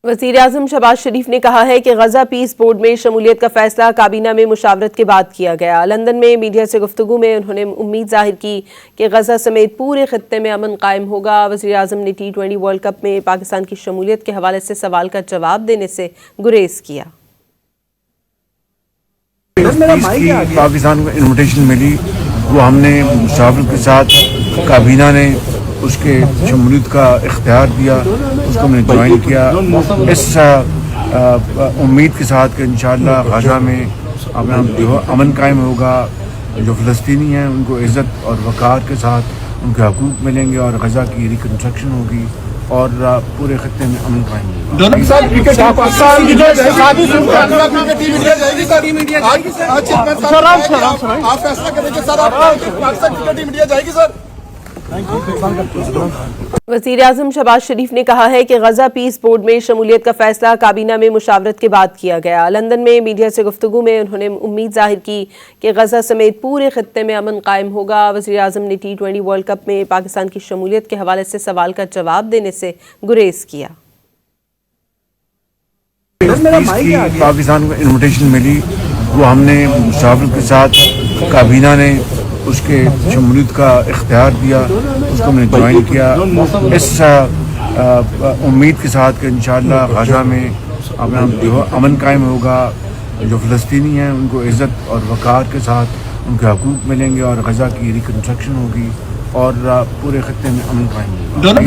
वज़ीर-ए-आज़म शहबाज शरीफ ने कहा है कि गजा पीस बोर्ड में शमूलियत का फैसला काबीना में मुशावरत के बाद किया गया। लंदन में मीडिया से गुफ्तगू में उन्होंने उम्मीद जाहिर की कि गजा समेत पूरे खित्ते में अमन कायम होगा। वज़ीर-ए-आज़म ने T20 वर्ल्ड कप में पाकिस्तान की शमूलियत के हवाले से सवाल का जवाब देने से गुरेज किया। पाकिस्तान को इन्विटेशन मिली, वो हमने मुशावरत के साथ काबीना ने उसके शमूलियत का इख्तियार दिया, उसको हमने ज्वाइन किया इस उम्मीद के साथ कि इंशाअल्लाह गजा में अपना जो अमन कायम होगा, जो फ़लस्तीनी हैं उनको इज़्ज़त और वक़ार के साथ उनके हकूक़ मिलेंगे और गजा की रिकन्स्ट्रक्शन होगी और पूरे खत्ते में अमन कायम होगा। वज़ीर-ए-आज़म शहबाज शरीफ ने कहा है कि गजा पीस बोर्ड में शमूलियत का फैसला काबीना में मुशावरत के बाद किया गया। लंदन में मीडिया से गुफ्तगू में उन्होंने उम्मीद जाहिर की कि गजा समेत पूरे खित्ते में अमन कायम होगा। वज़ीर-ए-आज़म ने T20 वर्ल्ड कप में पाकिस्तान की शमूलियत के हवाले से सवाल का जवाब देने से गुरेज किया। पाकिस्तान को इन्विटेशन मिली, वो हमने मुशावरत के साथ काबीना ने उसके शमूलियत का इख्तियार दिया, उसको हमने ज्वाइन किया इस उम्मीद के साथ कि इंशाअल्लाह गजा में अपना जो अमन कायम होगा, जो फ़लस्तीनी हैं उनको इज़्ज़त और वक़ार के साथ उनके हकूक़ मिलेंगे और गजा की रिकन्स्ट्रक्शन होगी और पूरे खत्ते में अमन कायम होगा।